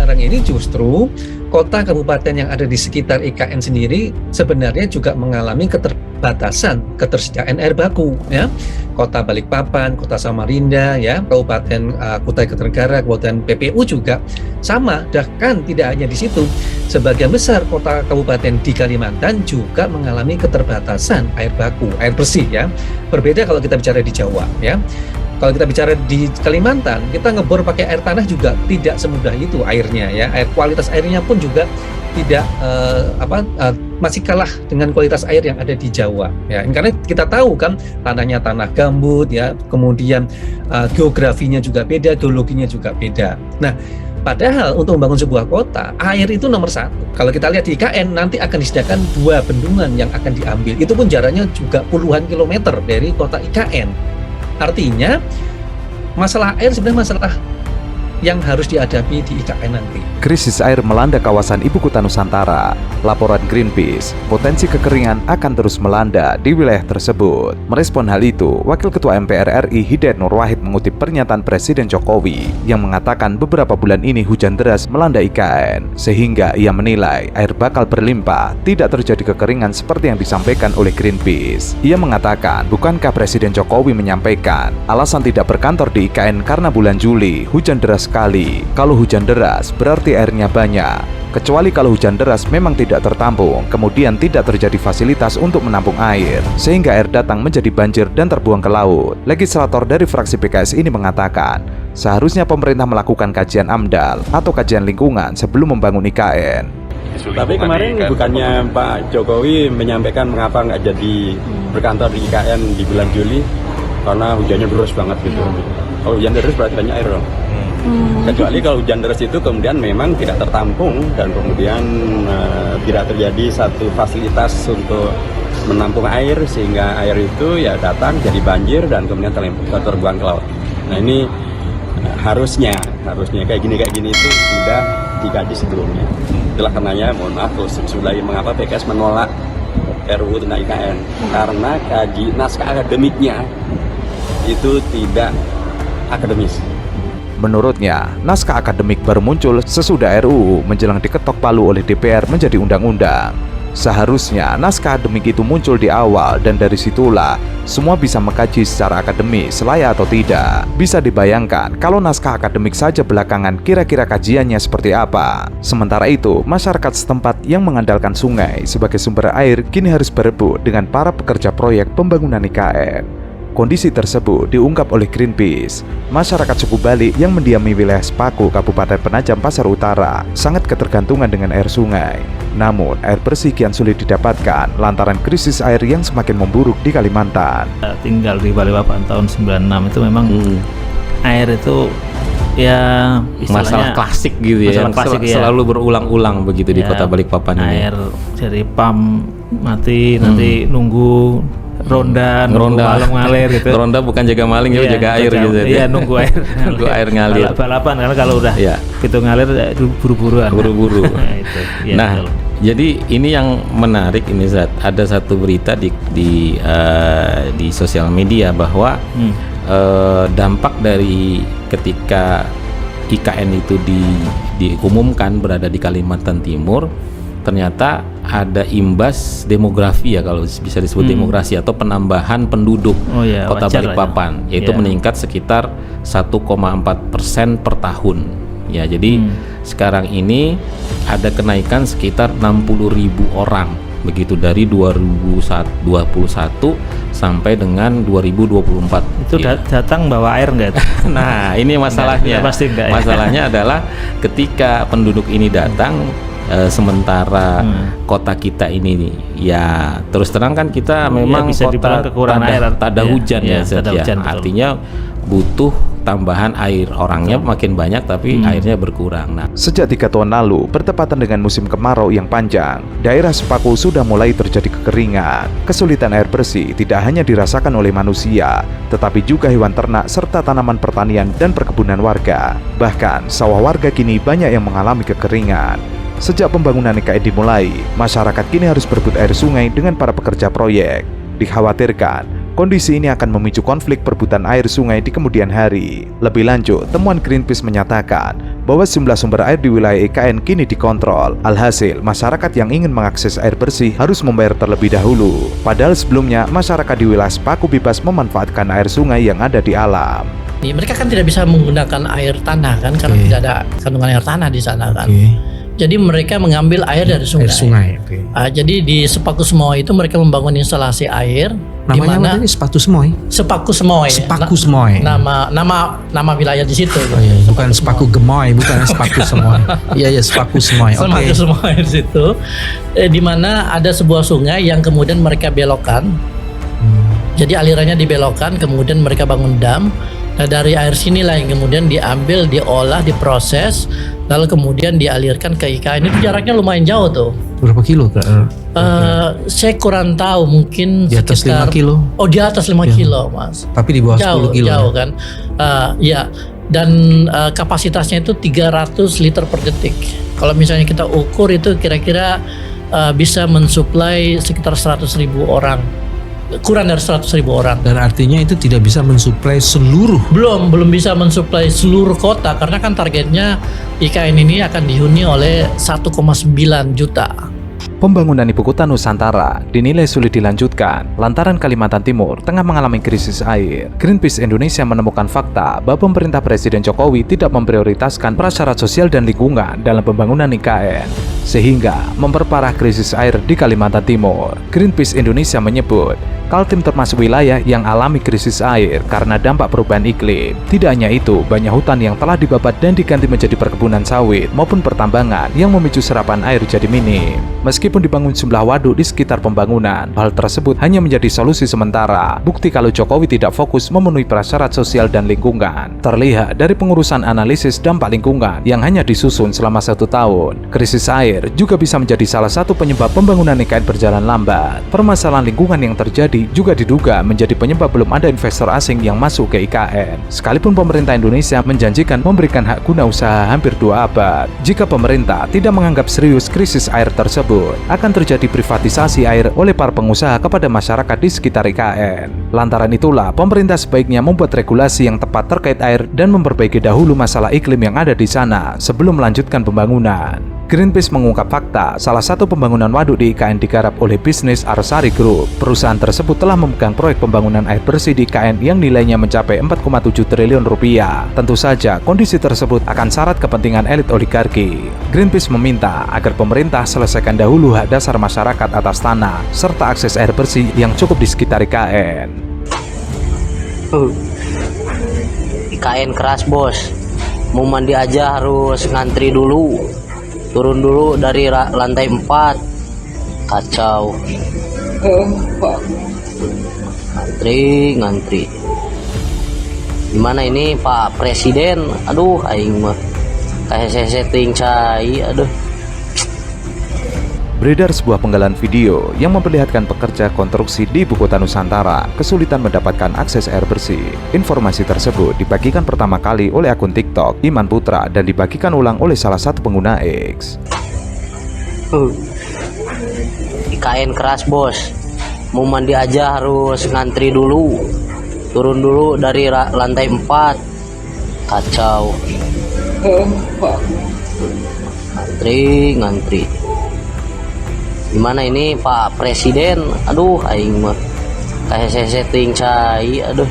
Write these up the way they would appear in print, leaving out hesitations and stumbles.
sekarang ini justru kota kabupaten yang ada di sekitar IKN sendiri sebenarnya juga mengalami keterbatasan ketersediaan air baku, ya. Kota Balikpapan, Kota Samarinda, ya, Kabupaten Kutai Kartanegara, Kabupaten PPU juga sama. Bahkan tidak hanya di situ, sebagian besar kota kabupaten di Kalimantan juga mengalami keterbatasan air baku, air bersih, ya. Berbeda kalau kita bicara di Jawa, ya. Kalau kita bicara di Kalimantan, kita ngebor pakai air tanah juga tidak semudah itu airnya, ya. Kualitas airnya pun juga tidak masih kalah dengan kualitas air yang ada di Jawa, ya. Karena kita tahu kan tanahnya tanah gambut, ya. Kemudian geografinya juga beda, geologinya juga beda. Nah, padahal untuk membangun sebuah kota, air itu nomor satu. Kalau kita lihat di IKN, nanti akan disediakan 2 bendungan yang akan diambil. Itu pun jaraknya juga puluhan kilometer dari kota IKN. Artinya, masalah air sebenarnya masalah yang harus dihadapi di IKN nanti. Krisis air melanda kawasan ibu kota Nusantara. Laporan Greenpeace, potensi kekeringan akan terus melanda di wilayah tersebut. Merespon hal itu, Wakil Ketua MPR RI Hidayat Nur Wahid mengutip pernyataan Presiden Jokowi yang mengatakan beberapa bulan ini hujan deras melanda IKN, sehingga ia menilai air bakal berlimpah, tidak terjadi kekeringan seperti yang disampaikan oleh Greenpeace. Ia mengatakan, bukankah Presiden Jokowi menyampaikan alasan tidak berkantor di IKN karena bulan Juli hujan deras sekali. Kalau hujan deras berarti airnya banyak. Kecuali kalau hujan deras memang tidak tertampung, kemudian tidak terjadi fasilitas untuk menampung air, sehingga air datang menjadi banjir dan terbuang ke laut. Legislator dari fraksi PKS ini mengatakan, seharusnya pemerintah melakukan kajian AMDAL atau kajian lingkungan sebelum membangun IKN. Tapi kemarin bukannya Pak Jokowi menyampaikan mengapa nggak jadi berkantor di IKN di bulan Juli, karena hujannya deras banget gitu. Kalau hujan deras berarti banyak air dong. Kecuali kalau hujan deras itu kemudian memang tidak tertampung dan kemudian tidak terjadi satu fasilitas untuk menampung air, sehingga air itu ya datang jadi banjir dan kemudian terbuang ke laut. Nah ini harusnya kayak gini itu sudah dikaji sebelumnya. Itulah karenanya mohon maaf sudah mengapa PKS menolak RUU tentang IKN, karena naskah akademiknya itu tidak akademis. Menurutnya, naskah akademik baru muncul sesudah RUU menjelang diketok palu oleh DPR menjadi undang-undang. Seharusnya naskah akademik itu muncul di awal dan dari situlah semua bisa mengkaji secara akademis layak atau tidak. Bisa dibayangkan kalau naskah akademik saja belakangan kira-kira kajiannya seperti apa. Sementara itu, masyarakat setempat yang mengandalkan sungai sebagai sumber air kini harus berebut dengan para pekerja proyek pembangunan IKN. Kondisi tersebut diungkap oleh Greenpeace. Masyarakat suku Bali yang mendiami wilayah Sepaku, Kabupaten Penajam Pasar Utara, sangat ketergantungan dengan air sungai. Namun, air bersih kian sulit didapatkan lantaran krisis air yang semakin memburuk di Kalimantan. Tinggal di Balikpapan tahun 96 itu memang air itu ya masalah klasik gitu ya, selalu berulang-ulang begitu ya, di kota Balikpapan ini. Air dari pam mati, nanti nunggu ronda ngalir gitu. Ronda bukan jaga maling, ya jaga air gitu. Iya, nunggu air. Nunggu air ngalir. Balapan karena kalau udah gitu ngalir buru-buruan. Buru-buru. Itu. Ya, nah, betul. Jadi ini yang menarik ini Zat. Ada satu berita di sosial media bahwa dampak dari ketika IKN itu diumumkan berada di Kalimantan Timur, ternyata ada imbas demografi ya, kalau bisa disebut demografi atau penambahan penduduk kota Balikpapan, yaitu meningkat sekitar 1,4% per tahun. Ya, jadi sekarang ini ada kenaikan sekitar 60.000 orang begitu dari 2021 sampai dengan 2024. Itu datang bawa air enggak? Nah, ini masalahnya. Pasti enggak, masalahnya adalah ketika penduduk ini datang, sementara kota kita ini ya terus terang kan kita memang bisa kota kekurangan air, tak ada hujan artinya butuh tambahan air, orangnya makin banyak tapi airnya berkurang. Nah, sejak 3 tahun lalu bertepatan dengan musim kemarau yang panjang, daerah Sepaku sudah mulai terjadi kekeringan. Kesulitan air bersih tidak hanya dirasakan oleh manusia, tetapi juga hewan ternak serta tanaman pertanian dan perkebunan warga. Bahkan sawah warga kini banyak yang mengalami kekeringan. Sejak pembangunan IKN dimulai, masyarakat kini harus berebut air sungai dengan para pekerja proyek. Dikhawatirkan kondisi ini akan memicu konflik perebutan air sungai di kemudian hari. Lebih lanjut, temuan Greenpeace menyatakan bahwa sejumlah sumber air di wilayah IKN kini dikontrol. Alhasil, masyarakat yang ingin mengakses air bersih harus membayar terlebih dahulu. Padahal sebelumnya, masyarakat di wilayah Sepaku bebas memanfaatkan air sungai yang ada di alam. Mereka kan tidak bisa menggunakan air tanah kan, karena tidak ada kandungan air tanah di sana kan. Jadi mereka mengambil air dari sungai. Jadi di Sepaku Semoy itu mereka membangun instalasi air. Namanya apa tadi? Sepaku Semoy. Sepaku Semoy. Sepaku Semoy. Nama wilayah di situ. Bukan Sepaku Gemoy, bukan Sepaku Semoy. Iya Sepaku Semoy. Sepaku Semoy di situ. Di mana ada sebuah sungai yang kemudian mereka belokkan. Jadi alirannya dibelokkan, kemudian mereka bangun dam. Nah, dari air sinilah yang kemudian diambil, diolah, diproses, lalu kemudian dialirkan ke IKN. Itu jaraknya lumayan jauh tuh. Berapa kilo? Saya kurang tahu, mungkin di atas sekitar 5 kilo. Oh, di atas 5 kilo, Mas. Tapi di bawah Jauh, 10 kilo. Jauh kan. Ya. Dan kapasitasnya itu 300 liter per detik. Kalau misalnya kita ukur itu kira-kira bisa mensuplai sekitar 100.000 orang. Kurang dari 100.000 orang. Dan artinya itu tidak bisa mensuplai seluruh. Belum bisa mensuplai seluruh kota, karena kan targetnya IKN ini akan dihuni oleh 1,9 juta. Pembangunan Ibu Kota Nusantara dinilai sulit dilanjutkan lantaran Kalimantan Timur tengah mengalami krisis air. Greenpeace Indonesia menemukan fakta bahwa pemerintah Presiden Jokowi tidak memprioritaskan prasyarat sosial dan lingkungan dalam pembangunan IKN, sehingga memperparah krisis air di Kalimantan Timur. Greenpeace Indonesia menyebut, Kaltim termasuk wilayah yang alami krisis air karena dampak perubahan iklim. Tidak hanya itu, banyak hutan yang telah dibabat dan diganti menjadi perkebunan sawit maupun pertambangan yang memicu serapan air jadi minim. Meskipun dibangun jumlah waduk di sekitar pembangunan, hal tersebut hanya menjadi solusi sementara. Bukti kalau Jokowi tidak fokus memenuhi prasyarat sosial dan lingkungan terlihat dari pengurusan analisis dampak lingkungan yang hanya disusun selama 1 tahun. Krisis air juga bisa menjadi salah satu penyebab pembangunan IKN berjalan lambat. Permasalahan lingkungan yang terjadi juga diduga menjadi penyebab belum ada investor asing yang masuk ke IKN. Sekalipun pemerintah Indonesia menjanjikan memberikan hak guna usaha hampir 2 abad, jika pemerintah tidak menganggap serius krisis air tersebut, akan terjadi privatisasi air oleh para pengusaha kepada masyarakat di sekitar IKN. Lantaran itulah, pemerintah sebaiknya membuat regulasi yang tepat terkait air dan memperbaiki dahulu masalah iklim yang ada di sana sebelum melanjutkan pembangunan. Greenpeace mengungkap fakta, salah satu pembangunan waduk di IKN digarap oleh bisnis Arsari Group. Perusahaan tersebut telah memegang proyek pembangunan air bersih di IKN yang nilainya mencapai 4,7 triliun rupiah. Tentu saja, kondisi tersebut akan syarat kepentingan elit oligarki. Greenpeace meminta agar pemerintah selesaikan dahulu hak dasar masyarakat atas tanah, serta akses air bersih yang cukup di sekitar IKN. IKN keras, bos. Mau mandi aja harus ngantri dulu. Turun dulu dari lantai 4. Kacau. Ngantri. Gimana ini Pak Presiden? Aduh, aing mah kayak setting cai, aduh. Beredar sebuah penggalan video yang memperlihatkan pekerja konstruksi di Ibu Kota Nusantara kesulitan mendapatkan akses air bersih. Informasi tersebut dibagikan pertama kali oleh akun TikTok Iman Putra dan dibagikan ulang oleh salah satu pengguna X. IKN keras, bos. Mau mandi aja harus ngantri dulu. Turun dulu dari lantai 4. Kacau. Ngantri. Gimana ini Pak Presiden? Aduh, aing mah kayak setting cai, aduh.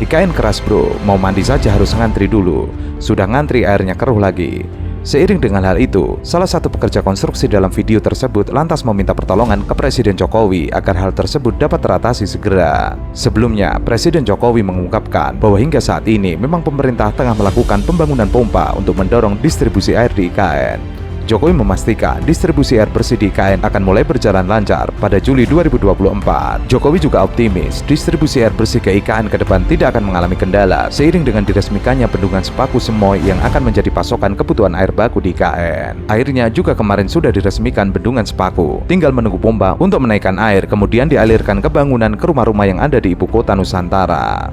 IKN keras bro, mau mandi saja harus ngantri dulu. Sudah ngantri airnya keruh lagi. Seiring dengan hal itu, salah satu pekerja konstruksi dalam video tersebut lantas meminta pertolongan ke Presiden Jokowi agar hal tersebut dapat teratasi segera. Sebelumnya, Presiden Jokowi mengungkapkan bahwa hingga saat ini memang pemerintah tengah melakukan pembangunan pompa untuk mendorong distribusi air di IKN. Jokowi memastikan distribusi air bersih di IKN akan mulai berjalan lancar pada Juli 2024. Jokowi juga optimis distribusi air bersih ke IKN ke depan tidak akan mengalami kendala seiring dengan diresmikannya bendungan Sepaku Semoy yang akan menjadi pasokan kebutuhan air baku di IKN. Airnya juga kemarin sudah diresmikan bendungan Sepaku, tinggal menunggu pompa untuk menaikkan air kemudian dialirkan ke bangunan ke rumah-rumah yang ada di Ibu Kota Nusantara.